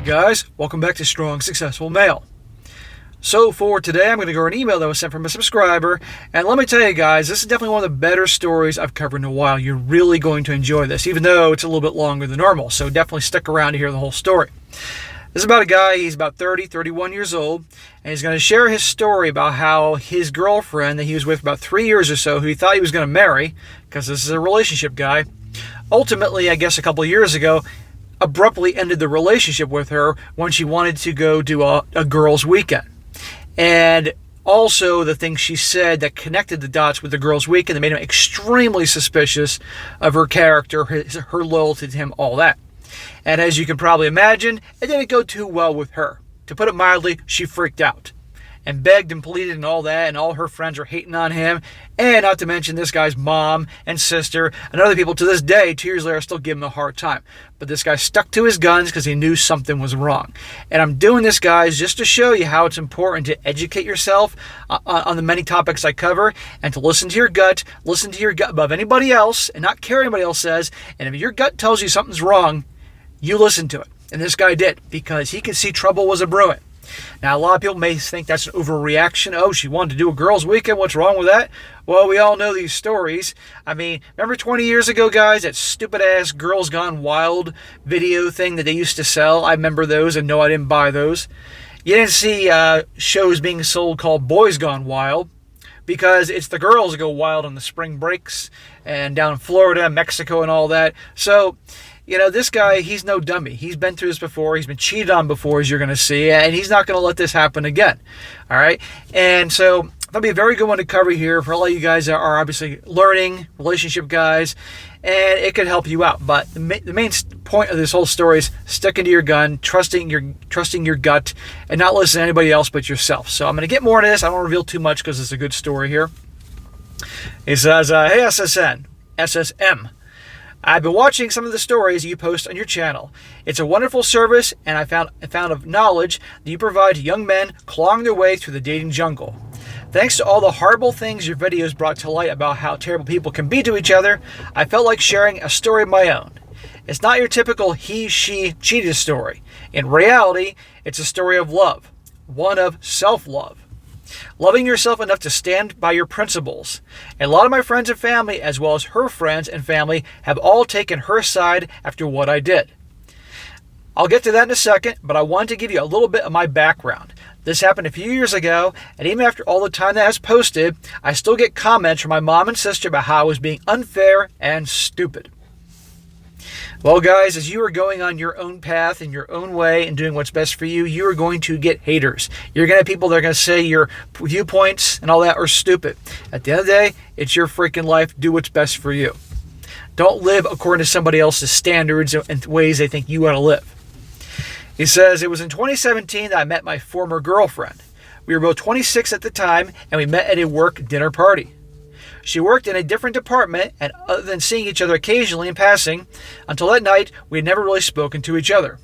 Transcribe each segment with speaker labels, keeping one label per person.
Speaker 1: Alright guys, welcome back to Strong Successful Male. So for today, I'm going to go over an email that was sent from a subscriber, and let me tell you guys, this is definitely one of the better stories I've covered in a while. You're really going to enjoy this, even though it's a little bit longer than normal, so definitely stick around to hear the whole story. This is about a guy, he's about 30, 31 years old, and he's going to share his story about how his girlfriend that he was with for about 3 years or so, who he thought he was going to marry, because this is a relationship guy, ultimately, I guess a couple of years ago, abruptly ended the relationship with her when she wanted to go do a girls' weekend. And also the things she said that connected the dots with the girls' weekend that made him extremely suspicious of her character, her loyalty to him, all that. And as you can probably imagine, it didn't go too well with her. To put it mildly, she freaked out and begged and pleaded and all that, and all her friends were hating on him. And not to mention this guy's mom and sister and other people to this day, 2 years later, still give him a hard time. But this guy stuck to his guns because he knew something was wrong. And I'm doing this, guys, just to show you how it's important to educate yourself on the many topics I cover, and to listen to your gut above anybody else, and not care what anybody else says. And if your gut tells you something's wrong, you listen to it. And this guy did, because he could see trouble was a brewing. Now, a lot of people may think that's an overreaction. Oh, she wanted to do a girls' weekend. What's wrong with that? Well, we all know these stories. I mean, remember 20 years ago, guys, that stupid-ass Girls Gone Wild video thing that they used to sell? I remember those, and no, I didn't buy those. You didn't see shows being sold called Boys Gone Wild, because it's the girls that go wild on the spring breaks and down in Florida, Mexico, and all that. So, you know, this guy, he's no dummy. He's been through this before. He's been cheated on before, as you're going to see, and he's not going to let this happen again. All right? And so that'll be a very good one to cover here for all of you guys that are obviously learning, relationship guys, and it could help you out. But the main point of this whole story is sticking to your gun, trusting your gut, and not listening to anybody else but yourself. So I'm going to get more into this. I don't want to reveal too much because it's a good story here. He says, hey, SSM. I've been watching some of the stories you post on your channel. It's a wonderful service, and I found of knowledge that you provide to young men clawing their way through the dating jungle. Thanks to all the horrible things your videos brought to light about how terrible people can be to each other, I felt like sharing a story of my own. It's not your typical he-she cheated story. In reality, it's a story of love, one of self-love. Loving yourself enough to stand by your principles. And a lot of my friends and family, as well as her friends and family, have all taken her side after what I did. I'll get to that in a second, but I wanted to give you a little bit of my background. This happened a few years ago, and even after all the time that has posted, I still get comments from my mom and sister about how I was being unfair and stupid. Well, guys, as you are going on your own path in your own way and doing what's best for you, you are going to get haters. You're going to have people that are going to say your viewpoints and all that are stupid. At the end of the day, it's your freaking life. Do what's best for you. Don't live according to somebody else's standards and ways they think you ought to live. He says, it was in 2017 that I met my former girlfriend. We were both 26 at the time, and we met at a work dinner party. She worked in a different department, and other than seeing each other occasionally in passing, until that night, we had never really spoken to each other.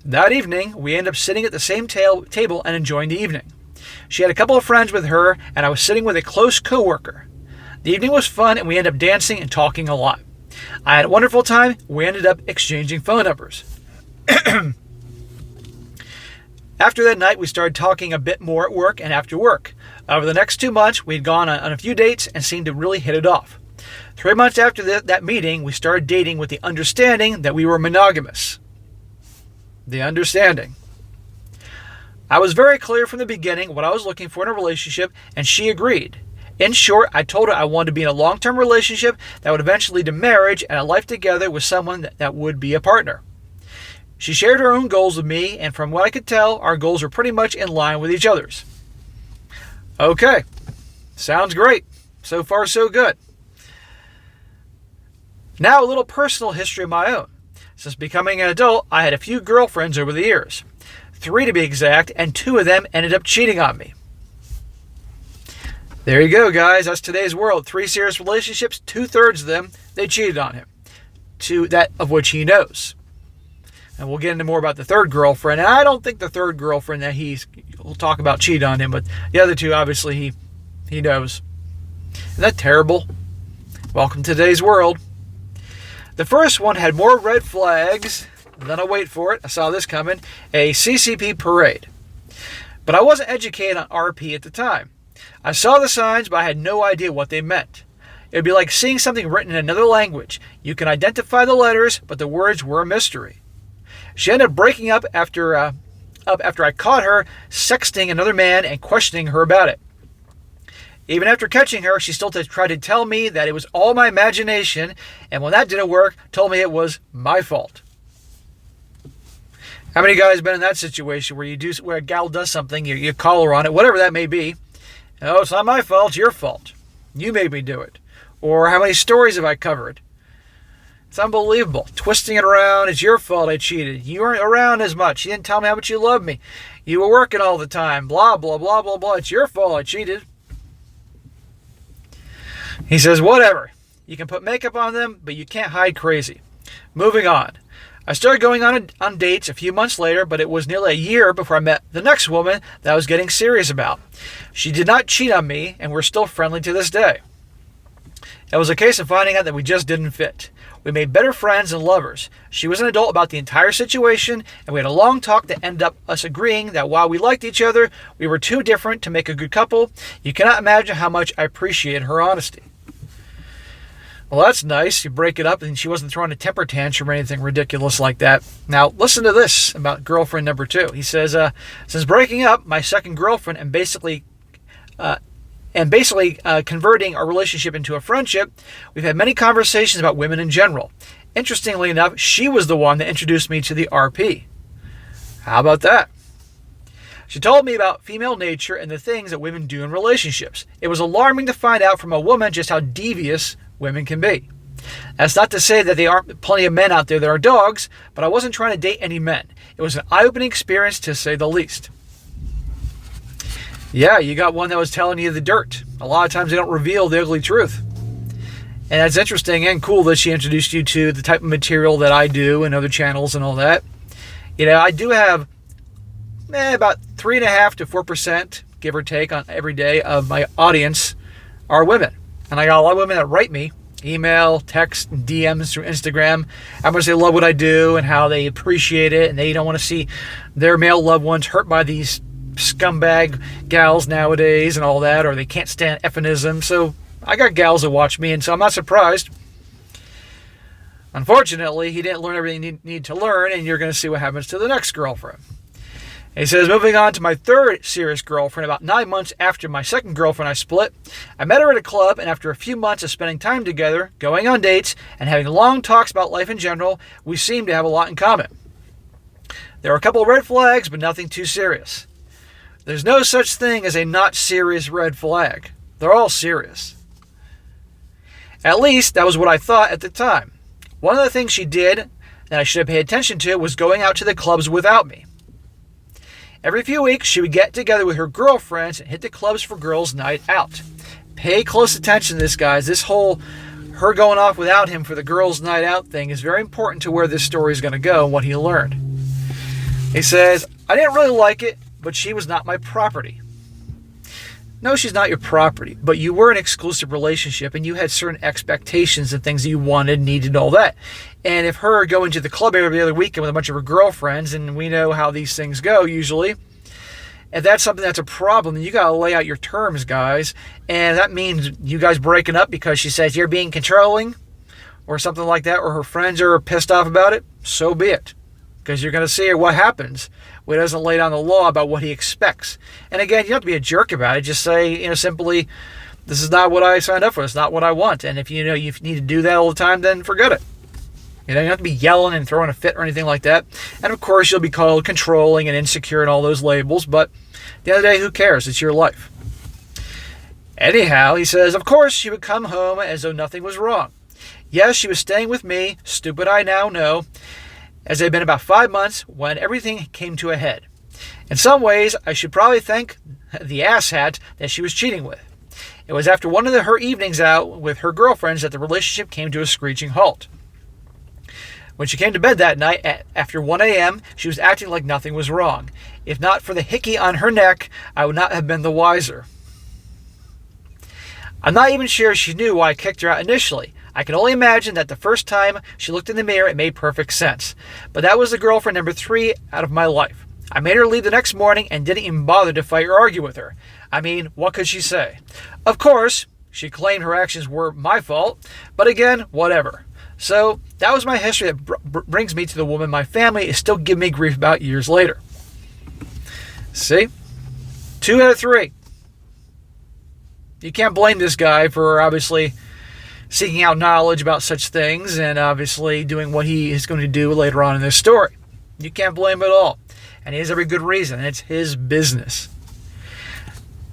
Speaker 1: That evening, we ended up sitting at the same table and enjoying the evening. She had a couple of friends with her, and I was sitting with a close coworker. The evening was fun, and we ended up dancing and talking a lot. I had a wonderful time. We ended up exchanging phone numbers. After that night, we started talking a bit more at work and after work. Over the next 2 months, we had gone on a few dates and seemed to really hit it off. 3 months after that meeting, we started dating with the understanding that we were monogamous. The understanding. I was very clear from the beginning what I was looking for in a relationship, and she agreed. In short, I told her I wanted to be in a long-term relationship that would eventually lead to marriage and a life together with someone that would be a partner. She shared her own goals with me, and from what I could tell, our goals were pretty much in line with each other's. Okay, sounds great. So far, so good. Now, a little personal history of my own. Since becoming an adult, I had a few girlfriends over the years. 3 to be exact, and 2 of them ended up cheating on me. There you go, guys. That's today's world. 3 serious relationships, 2/3 of them, they cheated on him. 2 that of which he knows. And we'll get into more about the 3rd girlfriend. And I don't think the 3rd girlfriend that we'll talk about cheated on him, but the other 2, obviously, he knows. Isn't that terrible? Welcome to today's world. The first one had more red flags then I'll wait for it. I saw this coming. A CCP parade. But I wasn't educated on RP at the time. I saw the signs, but I had no idea what they meant. It would be like seeing something written in another language. You can identify the letters, but the words were a mystery. She ended up breaking up after I caught her sexting another man and questioning her about it. Even after catching her, she still tried to tell me that it was all my imagination, and when that didn't work, told me it was my fault. How many guys been in that situation where a gal does something, you call her on it, whatever that may be? Oh, it's not my fault, it's your fault. You made me do it. Or how many stories have I covered? It's unbelievable. Twisting it around, it's your fault I cheated. You weren't around as much. You didn't tell me how much you loved me. You were working all the time. Blah, blah, blah, blah, blah. It's your fault I cheated. He says, whatever. You can put makeup on them, but you can't hide crazy. Moving on. I started going on dates a few months later, but it was nearly a year before I met the next woman that I was getting serious about. She did not cheat on me, and we're still friendly to this day. It was a case of finding out that we just didn't fit. We made better friends and lovers. She was an adult about the entire situation, and we had a long talk that ended up us agreeing that while we liked each other, we were too different to make a good couple. You cannot imagine how much I appreciate her honesty. Well, that's nice. You break it up, and she wasn't throwing a temper tantrum or anything ridiculous like that. Now, listen to this about girlfriend number 2. He says, since breaking up, my second girlfriend, and basically converting our relationship into a friendship, we've had many conversations about women in general. Interestingly enough, she was the one that introduced me to the RP. How about that? She told me about female nature and the things that women do in relationships. It was alarming to find out from a woman just how devious women can be. That's not to say that there aren't plenty of men out there that are dogs, but I wasn't trying to date any men. It was an eye-opening experience, to say the least. Yeah, you got one that was telling you the dirt. A lot of times they don't reveal the ugly truth. And that's interesting and cool that she introduced you to the type of material that I do and other channels and all that. You know, I do have about 3.5 to 4%, give or take, on every day of my audience are women. And I got a lot of women that write me, email, text, and DMs through Instagram. How much they love what I do and how they appreciate it, and they don't want to see their male loved ones hurt by these scumbag gals nowadays and all that, or they can't stand effenism. So I got gals that watch me, and so I'm not surprised. Unfortunately, he didn't learn everything he needed to learn, and you're going to see what happens to the next girlfriend. He says, moving on to my third serious girlfriend, about 9 months after my second girlfriend I split, I met her at a club, and after a few months of spending time together, going on dates, and having long talks about life in general, we seemed to have a lot in common. There were a couple of red flags, but nothing too serious. There's no such thing as a not serious red flag. They're all serious. At least, that was what I thought at the time. One of the things she did that I should have paid attention to was going out to the clubs without me. Every few weeks, she would get together with her girlfriends and hit the clubs for girls' night out. Pay close attention to this, guys. This whole her going off without him for the girls' night out thing is very important to where this story is going to go and what he learned. He says, I didn't really like it, but she was not my property. No, she's not your property, but you were an exclusive relationship and you had certain expectations and things that you wanted, needed, all that. And if her going to the club every other weekend with a bunch of her girlfriends, and we know how these things go usually, if that's something that's a problem, then you got to lay out your terms, guys. And that means you guys breaking up because she says you're being controlling or something like that, or her friends are pissed off about it, so be it. Because you're going to see what happens when he doesn't lay down the law about what he expects. And again, you don't have to be a jerk about it. Just say, simply, this is not what I signed up for. It's not what I want. And if you need to do that all the time, then forget it. You don't have to be yelling and throwing a fit or anything like that. And of course, you'll be called controlling and insecure and all those labels. But at the end of the day, who cares? It's your life. Anyhow, he says, of course, she would come home as though nothing was wrong. Yes, she was staying with me, stupid I now know, as it had been about 5 months when everything came to a head. In some ways, I should probably thank the asshat that she was cheating with. It was after one of her evenings out with her girlfriends that the relationship came to a screeching halt. When she came to bed that night after 1 a.m., she was acting like nothing was wrong. If not for the hickey on her neck, I would not have been the wiser. I'm not even sure she knew why I kicked her out initially. I can only imagine that the first time she looked in the mirror, it made perfect sense. But that was the girlfriend number 3 out of my life. I made her leave the next morning and didn't even bother to fight or argue with her. I mean, what could she say? Of course, she claimed her actions were my fault, but again, whatever. So that was my history that brings me to the woman my family is still giving me grief about years later. See? 2 out of 3. You can't blame this guy for obviously seeking out knowledge about such things and obviously doing what he is going to do later on in this story. You can't blame him at all. And he has every good reason. It's his business.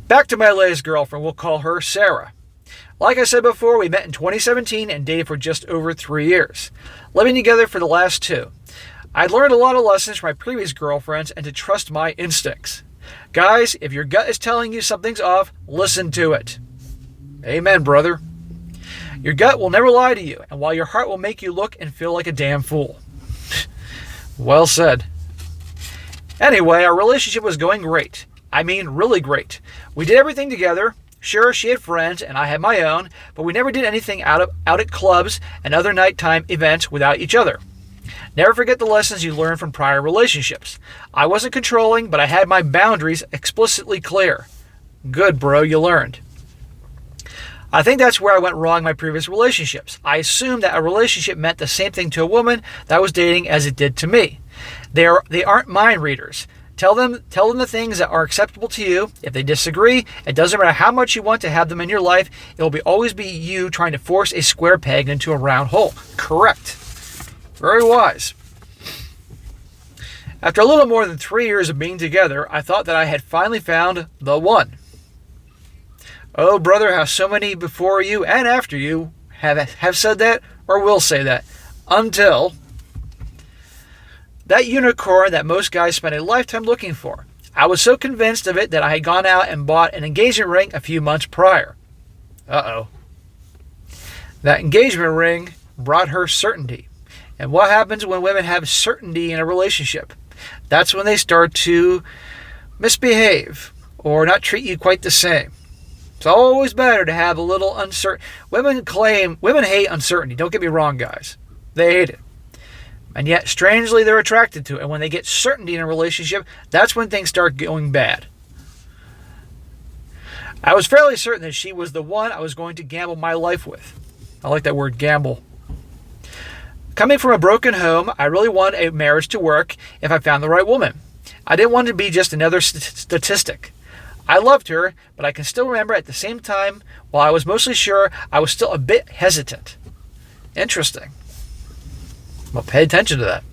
Speaker 1: Back to my latest girlfriend. We'll call her Sarah. Like I said before, we met in 2017 and dated for just over 3 years, living together for the last 2. I'd learned a lot of lessons from my previous girlfriends and to trust my instincts. Guys, if your gut is telling you something's off, listen to it. Amen, brother. Your gut will never lie to you, and while your heart will make you look and feel like a damn fool. Well said. Anyway, our relationship was going great. I mean, really great. We did everything together. Sure, she had friends and I had my own, but we never did anything out at clubs and other nighttime events without each other. Never forget the lessons you learned from prior relationships. I wasn't controlling, but I had my boundaries explicitly clear. Good, bro, you learned. I think that's where I went wrong in my previous relationships. I assumed that a relationship meant the same thing to a woman that I was dating as it did to me. They aren't mind readers. Tell them the things that are acceptable to you. If they disagree, it doesn't matter how much you want to have them in your life. It will always be you trying to force a square peg into a round hole. Correct. Very wise. After a little more than 3 years of being together, I thought that I had finally found the one. Oh, brother, how so many before you and after you have said that or will say that. Until that unicorn that most guys spend a lifetime looking for. I was so convinced of it that I had gone out and bought an engagement ring a few months prior. Uh-oh. That engagement ring brought her certainty. And what happens when women have certainty in a relationship? That's when they start to misbehave or not treat you quite the same. It's always better to have a little uncertain. Women hate uncertainty. Don't get me wrong, guys. They hate it. And yet, strangely, they're attracted to it. And when they get certainty in a relationship, that's when things start going bad. I was fairly certain that she was the one I was going to gamble my life with. I like that word, gamble. Coming from a broken home, I really wanted a marriage to work if I found the right woman. I didn't want to be just another statistic. I loved her, but I can still remember at the same time, while I was mostly sure, I was still a bit hesitant. Interesting. Well, pay attention to that.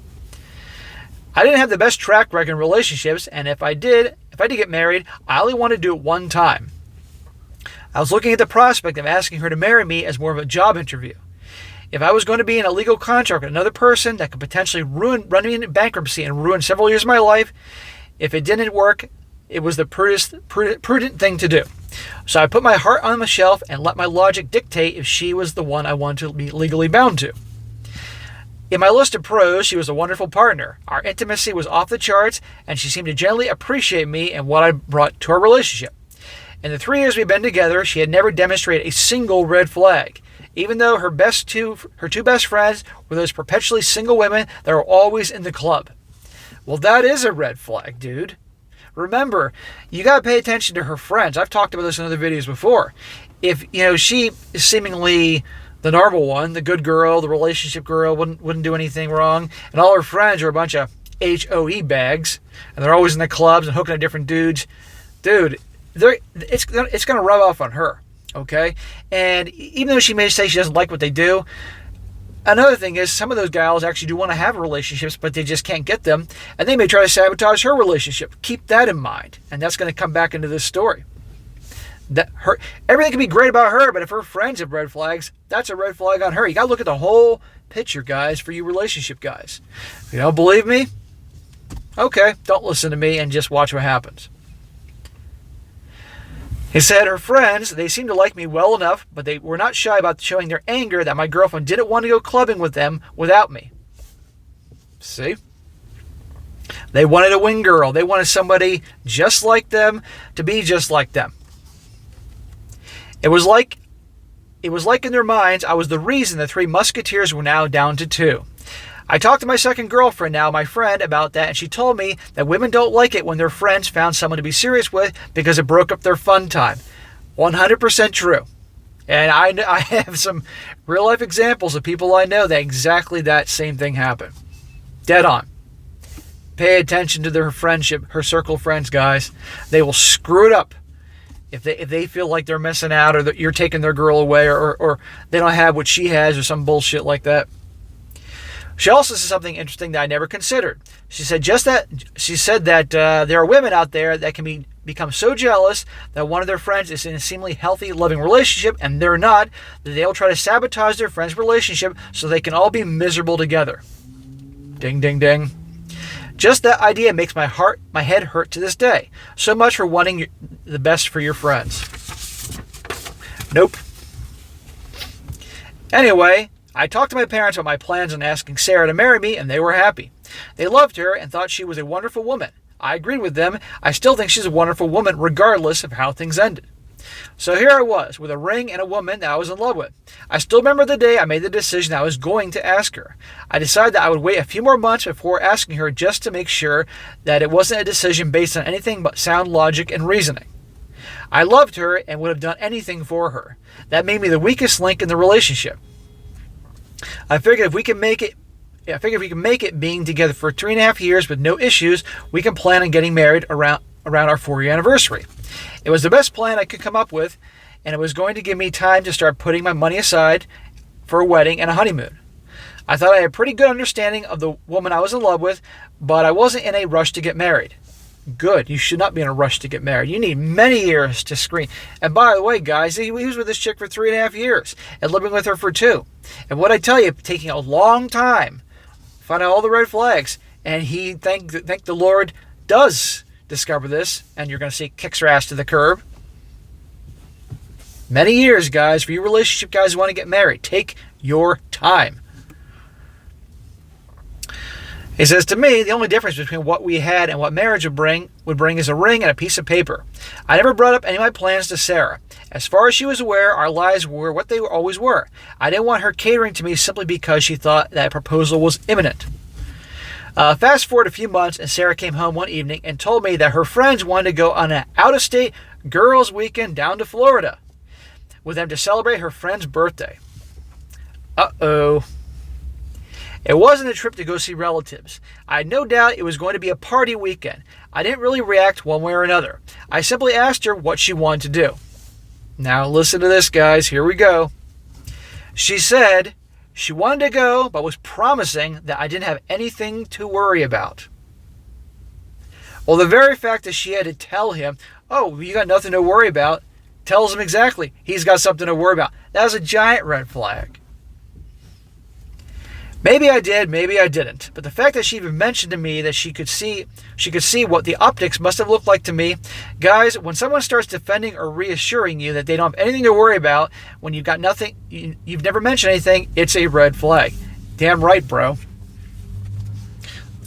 Speaker 1: I didn't have the best track record in relationships, and if I did get married, I only wanted to do it one time. I was looking at the prospect of asking her to marry me as more of a job interview. If I was going to be in a legal contract with another person that could potentially run me into bankruptcy and ruin several years of my life, if it didn't work, it was the prudent thing to do. So I put my heart on the shelf and let my logic dictate if she was the one I wanted to be legally bound to. In my list of pros, she was a wonderful partner. Our intimacy was off the charts, and she seemed to genuinely appreciate me and what I brought to our relationship. In the 3 years we've been together, she had never demonstrated a single red flag, even though her two best friends were those perpetually single women that were always in the club. Well, that is a red flag, dude. Remember, you got to pay attention to her friends. I've talked about this in other videos before. If, she is seemingly the normal one, the good girl, the relationship girl, wouldn't do anything wrong, and all her friends are a bunch of HOE bags, and they're always in the clubs and hooking up different dudes, dude, it's going to rub off on her, okay? And even though she may say she doesn't like what they do, another thing is some of those gals actually do want to have relationships, but they just can't get them, and they may try to sabotage her relationship. Keep that in mind, and that's going to come back into this story. Everything can be great about her, but if her friends have red flags, that's a red flag on her. You got to look at the whole picture, guys, for you relationship guys. If you don't believe me? Okay, don't listen to me and just watch what happens. He said her friends, they seemed to like me well enough, but they were not shy about showing their anger that my girlfriend didn't want to go clubbing with them without me. See? They wanted a wing girl. They wanted somebody just like them to be just like them. It was like it was like in their minds I was the reason the Three Musketeers were now down to two. I talked to my second girlfriend, now my friend, about that, and she told me that women don't like it when their friends found someone to be serious with because it broke up their fun time. 100% true. And I have some real-life examples of people I know that exactly that same thing happened. Dead on. Pay attention to their friendship, her circle of friends, guys. They will screw it up if they feel like they're missing out, or that you're taking their girl away, or they don't have what she has, or some bullshit like that. She also said something interesting that I never considered. She said that there are women out there that can become so jealous that one of their friends is in a seemingly healthy, loving relationship and they're not, that they'll try to sabotage their friend's relationship so they can all be miserable together. Ding, ding, ding. Just that idea makes my head hurt to this day. So much for wanting the best for your friends. Nope. Anyway, I talked to my parents about my plans on asking Sarah to marry me, and they were happy. They loved her and thought she was a wonderful woman. I agreed with them. I still think she's a wonderful woman, regardless of how things ended. So here I was, with a ring and a woman that I was in love with. I still remember the day I made the decision I was going to ask her. I decided that I would wait a few more months before asking her, just to make sure that it wasn't a decision based on anything but sound logic and reasoning. I loved her and would have done anything for her. That made me the weakest link in the relationship. I figured if we can make it being together for 3.5 years with no issues, we can plan on getting married around our 4-year anniversary. It was the best plan I could come up with, and it was going to give me time to start putting my money aside for a wedding and a honeymoon. I thought I had a pretty good understanding of the woman I was in love with, but I wasn't in a rush to get married. Good. You should not be in a rush to get married. You need many years to screen. And by the way, guys, he was with this chick for 3.5 years and living with her for 2. And what I tell you, taking a long time, finding all the red flags, and he, thank the Lord, does discover this, and you're going to see kicks her ass to the curb. Many years, guys, for you relationship guys who want to get married. Take your time. He says, to me, the only difference between what we had and what marriage would bring is a ring and a piece of paper. I never brought up any of my plans to Sarah. As far as she was aware, our lives were what they always were. I didn't want her catering to me simply because she thought that a proposal was imminent. Fast forward a few months, and Sarah came home one evening and told me that her friends wanted to go on an out-of-state girls' weekend down to Florida with them to celebrate her friend's birthday. Uh-oh. It wasn't a trip to go see relatives. I had no doubt it was going to be a party weekend. I didn't really react one way or another. I simply asked her what she wanted to do. Now listen to this, guys. Here we go. She said she wanted to go, but was promising that I didn't have anything to worry about. Well, the very fact that she had to tell him, oh, you got nothing to worry about, tells him exactly he's got something to worry about. That was a giant red flag. Maybe I did, maybe I didn't. But the fact that she even mentioned to me that she could see what the optics must have looked like to me. Guys, when someone starts defending or reassuring you that they don't have anything to worry about, when you've got nothing, you've never mentioned anything, it's a red flag. Damn right, bro.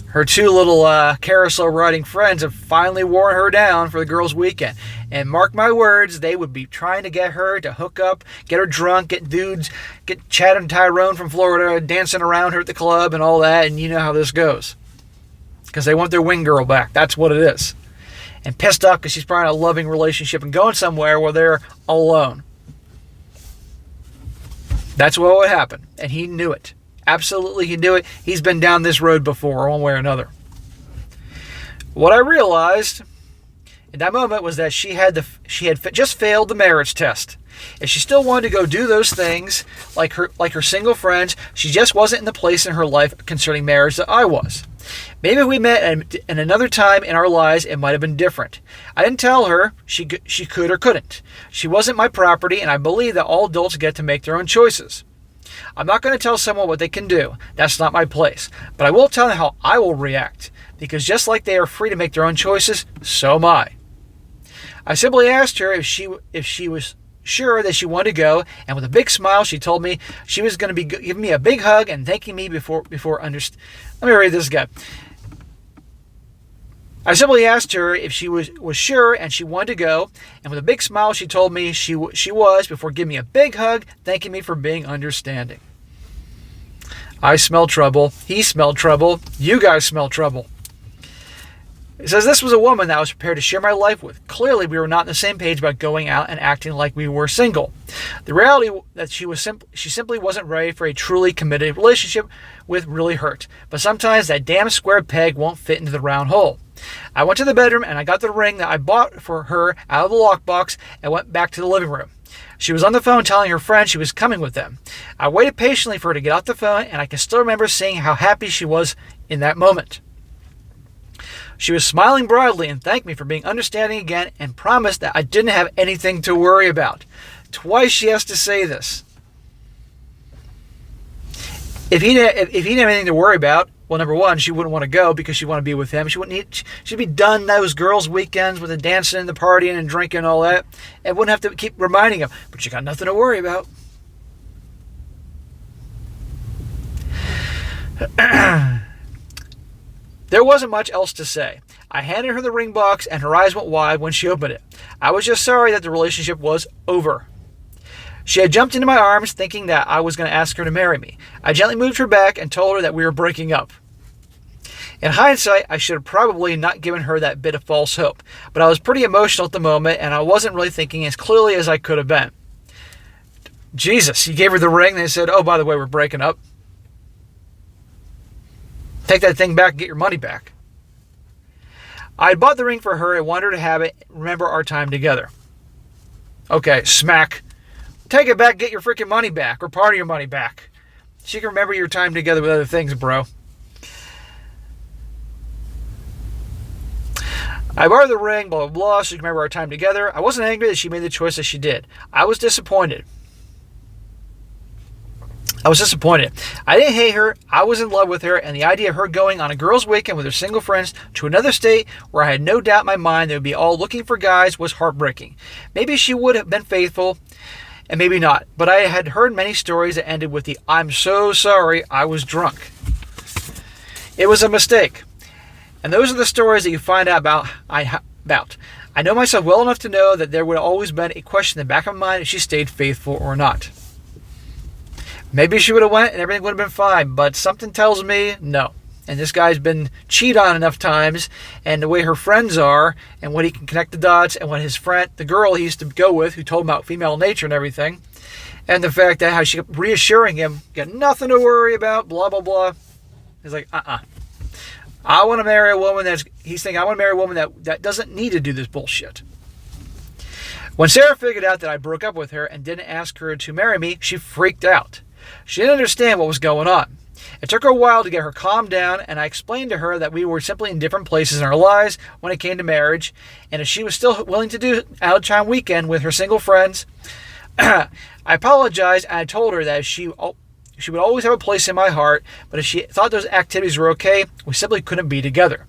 Speaker 1: Her 2 little carousel riding friends have finally worn her down for the girls' weekend. And mark my words, they would be trying to get her to hook up, get her drunk, get Chad and Tyrone from Florida dancing around her at the club and all that, and you know how this goes. Because they want their wing girl back. That's what it is. And pissed off because she's probably in a loving relationship and going somewhere where they're alone. That's what would happen. And he knew it. Absolutely, he knew it. He's been down this road before, one way or another. What I realized in that moment was that she had just failed the marriage test. If she still wanted to go do those things like her single friends, she just wasn't in the place in her life concerning marriage that I was. Maybe if we met in another time in our lives, it might have been different. I didn't tell her she could or couldn't. She wasn't my property, and I believe that all adults get to make their own choices. I'm not going to tell someone what they can do. That's not my place. But I will tell them how I will react. Because just like they are free to make their own choices, so am I. I simply asked her if she was sure that she wanted to go, and with a big smile, she told me she was going to be giving me a big hug and thanking me before Let me read this again. I simply asked her if she was sure and she wanted to go, and with a big smile she told me she was before giving me a big hug, thanking me for being understanding. I smell trouble. He smelled trouble. You guys smell trouble. It says this was a woman that I was prepared to share my life with. Clearly, we were not on the same page about going out and acting like we were single. The reality that she simply wasn't ready for a truly committed relationship with really hurt. But sometimes that damn square peg won't fit into the round hole. I went to the bedroom and I got the ring that I bought for her out of the lockbox and went back to the living room. She was on the phone telling her friend she was coming with them. I waited patiently for her to get off the phone, and I can still remember seeing how happy she was in that moment. She was smiling broadly and thanked me for being understanding again and promised that I didn't have anything to worry about. Twice she has to say this. If he didn't have anything to worry about, well, number one, she wouldn't want to go because she'd want to be with him. She'd be done those girls' weekends with the dancing and the partying and drinking and all that, and wouldn't have to keep reminding him, but you got nothing to worry about. There wasn't much else to say. I handed her the ring box and her eyes went wide when she opened it. I was just sorry that the relationship was over. She had jumped into my arms thinking that I was going to ask her to marry me. I gently moved her back and told her that we were breaking up. In hindsight, I should have probably not given her that bit of false hope, but I was pretty emotional at the moment and I wasn't really thinking as clearly as I could have been. Jesus, you gave her the ring and they said, oh, by the way, we're breaking up. Take that thing back and get your money back. I had bought the ring for her and wanted her to have it, remember our time together. Okay, smack. Take it back, get your freaking money back, or part of your money back. She can remember your time together with other things, bro. I borrowed the ring, blah, blah, blah, so she can remember our time together. I wasn't angry that she made the choice that she did. I was disappointed. I didn't hate her. I was in love with her, and the idea of her going on a girls' weekend with her single friends to another state where I had no doubt in my mind they would be all looking for guys was heartbreaking. Maybe she would have been faithful, and maybe not. But I had heard many stories that ended with the "I'm so sorry, I was drunk." It was a mistake. And those are the stories that you find out about. I know myself well enough to know that there would have always been a question in the back of my mind if she stayed faithful or not. Maybe she would have went and everything would have been fine, but something tells me no. And this guy's been cheated on enough times, and the way her friends are, and what he can connect the dots, and what his friend, the girl he used to go with, who told him about female nature and everything, and the fact that how she kept reassuring him, got nothing to worry about, blah, blah, blah. He's like, I want to marry a woman I want to marry a woman that doesn't need to do this bullshit. When Sarah figured out that I broke up with her and didn't ask her to marry me, she freaked out. She didn't understand what was going on. It took her a while to get her calmed down, and I explained to her that we were simply in different places in our lives when it came to marriage, and if she was still willing to do out-of-town weekend with her single friends, I apologized, and I told her that she would always have a place in my heart, but if she thought those activities were okay, we simply couldn't be together.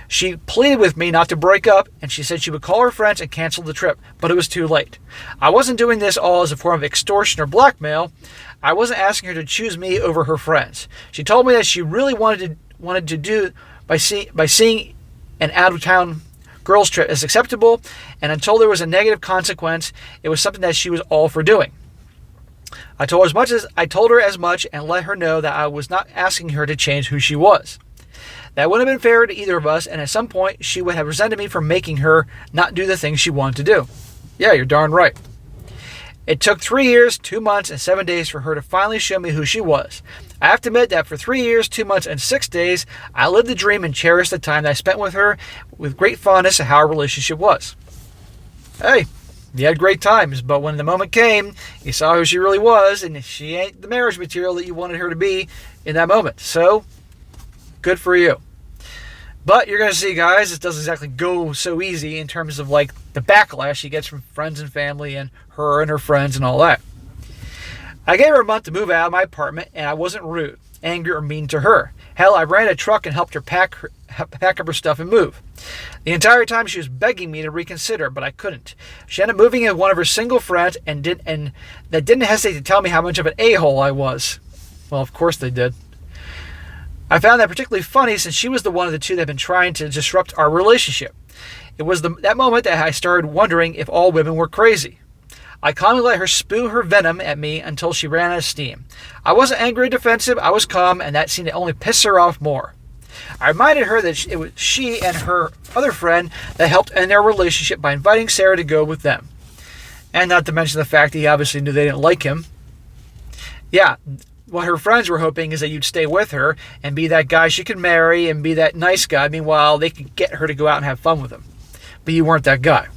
Speaker 1: She pleaded with me not to break up, and she said she would call her friends and cancel the trip, but it was too late. I wasn't doing this all as a form of extortion or blackmail. I wasn't asking her to choose me over her friends. She told me that she really wanted to do by seeing an out-of-town girls' trip as acceptable, and until there was a negative consequence, it was something that she was all for doing. I told her as much and let her know that I was not asking her to change who she was. That wouldn't have been fair to either of us, and at some point she would have resented me for making her not do the things she wanted to do. Yeah, you're darn right. It took 3 years, 2 months, and 7 days for her to finally show me who she was. I have to admit that for 3 years, 2 months, and 6 days, I lived the dream and cherished the time that I spent with her with great fondness of how our relationship was. Hey, you had great times, but when the moment came, you saw who she really was, and she ain't the marriage material that you wanted her to be in that moment. So, good for you. But you're going to see, guys, it doesn't exactly go so easy in terms of like the backlash she gets from friends and family and her friends and all that. I gave her a month to move out of my apartment, and I wasn't rude, angry, or mean to her. Hell, I ran a truck and helped her pack up her stuff and move. The entire time she was begging me to reconsider, but I couldn't. She ended up moving in with one of her single friends and that didn't hesitate to tell me how much of an a-hole I was. Well, of course they did. I found that particularly funny since she was the one of the two that had been trying to disrupt our relationship. It was that moment that I started wondering if all women were crazy. I calmly let her spew her venom at me until she ran out of steam. I wasn't angry or defensive, I was calm, and that seemed to only piss her off more. I reminded her that it was she and her other friend that helped end their relationship by inviting Sarah to go with them. And not to mention the fact that he obviously knew they didn't like him. Yeah, what her friends were hoping is that you'd stay with her and be that guy she could marry and be that nice guy. Meanwhile, they could get her to go out and have fun with him. But you weren't that guy.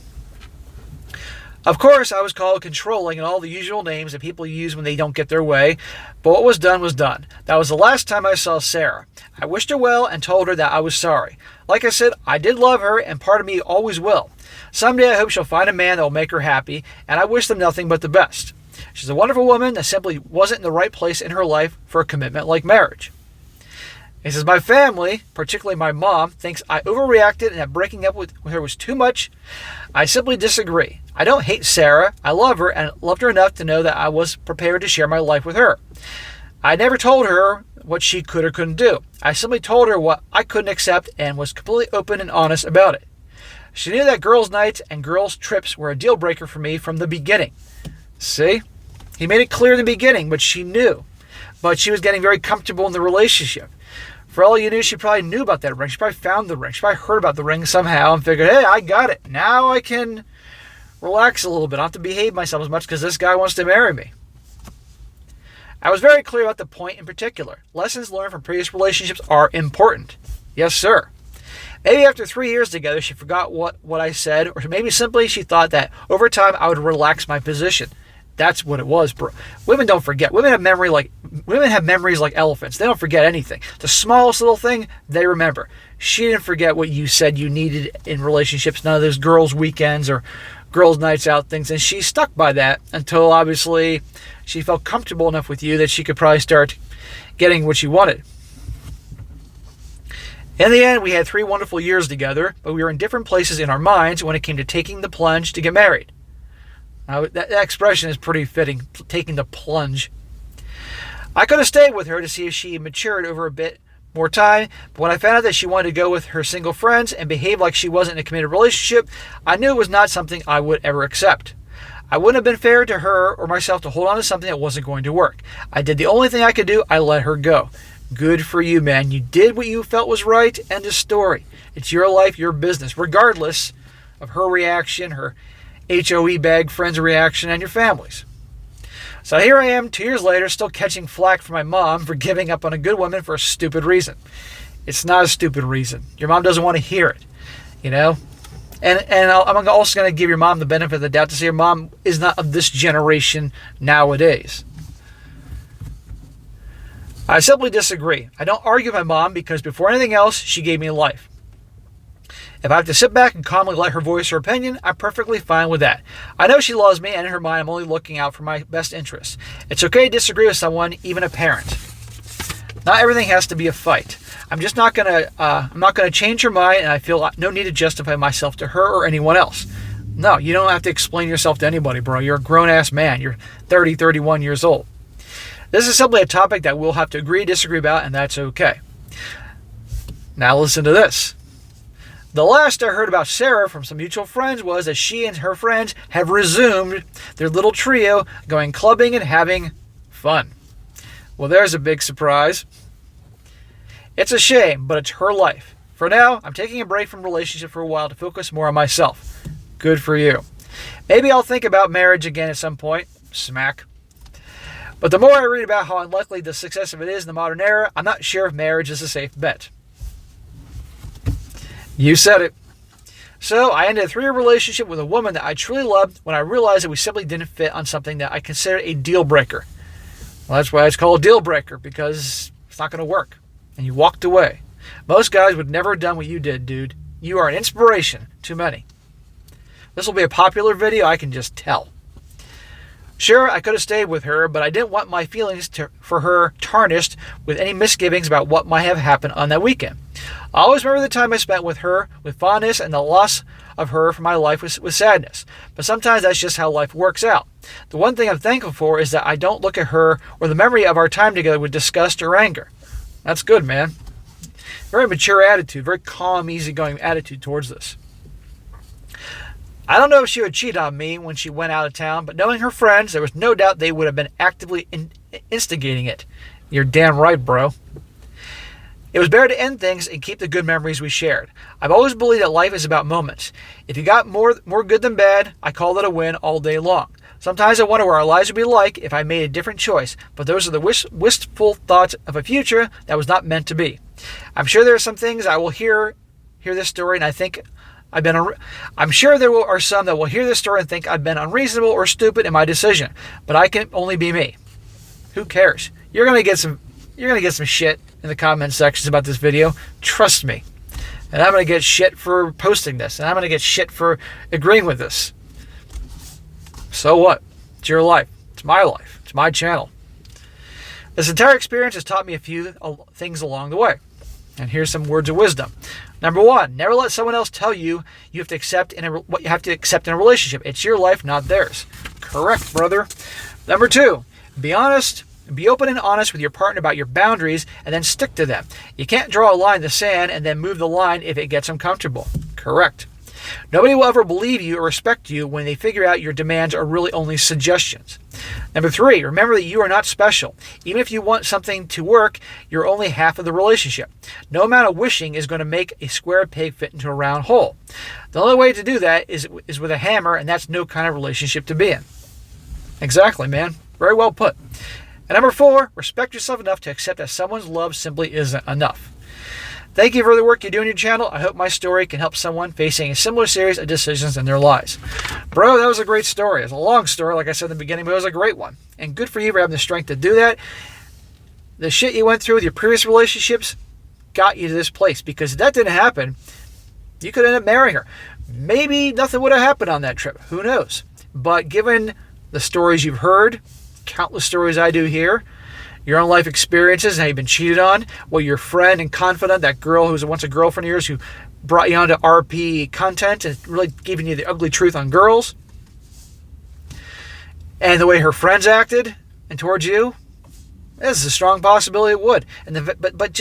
Speaker 1: Of course, I was called controlling and all the usual names that people use when they don't get their way, but what was done was done. That was the last time I saw Sarah. I wished her well and told her that I was sorry. Like I said, I did love her, and part of me always will. Someday I hope she'll find a man that will make her happy, and I wish them nothing but the best. She's a wonderful woman that simply wasn't in the right place in her life for a commitment like marriage. He says, my family, particularly my mom, thinks I overreacted and that breaking up with her was too much. I simply disagree. I don't hate Sarah. I love her and loved her enough to know that I was prepared to share my life with her. I never told her what she could or couldn't do. I simply told her what I couldn't accept and was completely open and honest about it. She knew that girls' nights and girls' trips were a deal breaker for me from the beginning. See? He made it clear in the beginning, but she knew. But she was getting very comfortable in the relationship. For all you knew, she probably knew about that ring. She probably found the ring. She probably heard about the ring somehow and figured, hey, I got it. Now I can relax a little bit. I don't have to behave myself as much because this guy wants to marry me. I was very clear about the point in particular. Lessons learned from previous relationships are important. Yes, sir. Maybe after 3 years together, she forgot what I said, or maybe simply she thought that over time I would relax my position. That's what it was, bro. Women don't forget. Women have memories like elephants. They don't forget anything. The smallest little thing, they remember. She didn't forget what you said you needed in relationships. None of those girls' weekends or girls' nights out things. And she stuck by that until obviously she felt comfortable enough with you that she could probably start getting what she wanted. In the end, we had 3 wonderful years together, but we were in different places in our minds when it came to taking the plunge to get married. Now, that expression is pretty fitting, taking the plunge. I could have stayed with her to see if she matured over a bit more time, but when I found out that she wanted to go with her single friends and behave like she wasn't in a committed relationship, I knew it was not something I would ever accept. I wouldn't have been fair to her or myself to hold on to something that wasn't going to work. I did the only thing I could do. I let her go. Good for you, man. You did what you felt was right. End of story. It's your life, your business, regardless of her reaction, her HOE bag friends' reaction, and your family's. So here I am 2 years later, still catching flack from my mom for giving up on a good woman for a stupid reason. It's not a stupid reason. Your mom doesn't want to hear it, you know? And I'm also going to give your mom the benefit of the doubt to say your mom is not of this generation nowadays. I simply disagree. I don't argue with my mom because before anything else, she gave me life. If I have to sit back and calmly let her voice her opinion, I'm perfectly fine with that. I know she loves me, and in her mind, I'm only looking out for my best interests. It's okay to disagree with someone, even a parent. Not everything has to be a fight. I'm not gonna change her mind, and I feel no need to justify myself to her or anyone else. No, you don't have to explain yourself to anybody, bro. You're a grown-ass man. You're 30, 31 years old. This is simply a topic that we'll have to agree, disagree about, and that's okay. Now listen to this. The last I heard about Sarah from some mutual friends was that she and her friends have resumed their little trio going clubbing and having fun. Well, there's a big surprise. It's a shame, but it's her life. For now, I'm taking a break from relationship for a while to focus more on myself. Good for you. Maybe I'll think about marriage again at some point. Smack. But the more I read about how unlikely the success of it is in the modern era, I'm not sure if marriage is a safe bet. You said it. So I ended a 3-year relationship with a woman that I truly loved when I realized that we simply didn't fit on something that I considered a deal breaker. Well, that's why it's called a deal breaker, because it's not going to work. And you walked away. Most guys would never have done what you did, dude. You are an inspiration to many. This will be a popular video, I can just tell. Sure, I could have stayed with her, but I didn't want my feelings for her tarnished with any misgivings about what might have happened on that weekend. I always remember the time I spent with her with fondness, and the loss of her from my life with sadness. But sometimes that's just how life works out. The one thing I'm thankful for is that I don't look at her or the memory of our time together with disgust or anger. That's good, man. Very mature attitude, very calm, easygoing attitude towards this. I don't know if she would cheat on me when she went out of town, but knowing her friends, there was no doubt they would have been actively instigating it. You're damn right, bro. It was better to end things and keep the good memories we shared. I've always believed that life is about moments. If you got more good than bad, I call it a win all day long. Sometimes I wonder what our lives would be like if I made a different choice, but those are the wistful thoughts of a future that was not meant to be. I'm sure there are some things I will hear this story and I think I'm sure there are some that will hear this story and think I've been unreasonable or stupid in my decision, but I can only be me. Who cares? You're gonna get some shit in the comment sections about this video. Trust me. And I'm gonna get shit for posting this, and I'm gonna get shit for agreeing with this. So what? It's your life. It's my life. It's my channel. This entire experience has taught me a few things along the way. And here's some words of wisdom. Number 1, never let someone else tell you have to accept what you have to accept in a relationship. It's your life, not theirs. Correct, brother. Number 2, be honest. Be open and honest with your partner about your boundaries and then stick to them. You can't draw a line in the sand and then move the line if it gets uncomfortable. Correct. Nobody will ever believe you or respect you when they figure out your demands are really only suggestions. Number 3, remember that you are not special. Even if you want something to work, you're only half of the relationship. No amount of wishing is going to make a square peg fit into a round hole. The only way to do that is with a hammer, and that's no kind of relationship to be in. Exactly, man. Very well put. And number 4, respect yourself enough to accept that someone's love simply isn't enough. Thank you for the work you do on your channel. I hope my story can help someone facing a similar series of decisions in their lives. Bro, that was a great story. It's a long story, like I said in the beginning, but it was a great one. And good for you for having the strength to do that. The shit you went through with your previous relationships got you to this place, because if that didn't happen, you could end up marrying her. Maybe nothing would have happened on that trip. Who knows? But given the stories you've heard, countless stories I do here, your own life experiences and how you've been cheated on, what your friend and confidant, that girl who was once a girlfriend of yours who brought you onto RP content and really giving you the ugly truth on girls, and the way her friends acted and towards you, there's a strong possibility it would. And but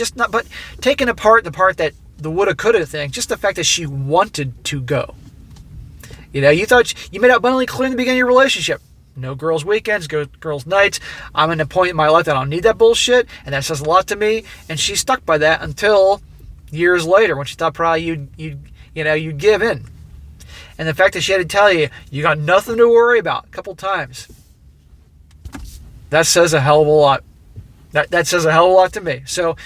Speaker 1: taking apart the part that the woulda coulda thing, just the fact that she wanted to go. You know, you thought you made it abundantly clear in the beginning of your relationship. No girls' weekends, girls' nights. I'm in a point in my life that I don't need that bullshit, and that says a lot to me. And she stuck by that until years later, when she thought probably you'd give in. And the fact that she had to tell you got nothing to worry about a couple times, that says a hell of a lot. That says a hell of a lot to me. So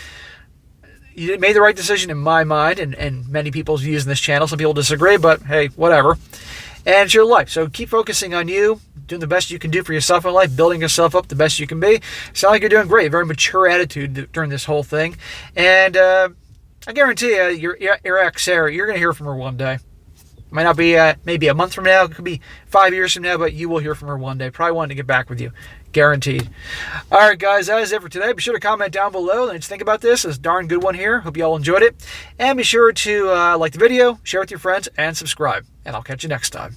Speaker 1: you made the right decision in my mind, and many people's views in this channel. Some people disagree, but hey, whatever. And it's your life. So keep focusing on you, doing the best you can do for yourself in life, building yourself up the best you can be. Sound like you're doing great. Very mature attitude during this whole thing. And I guarantee you, your ex, Sarah, you're going to hear from her one day. It might not be maybe a month from now. It could be 5 years from now, but you will hear from her one day. Probably wanting to get back with you. Guaranteed. All right, guys, that is it for today. Be sure to comment down below and think about this. It's a darn good one here. Hope you all enjoyed it. And be sure to like the video, share with your friends, and subscribe. And I'll catch you next time.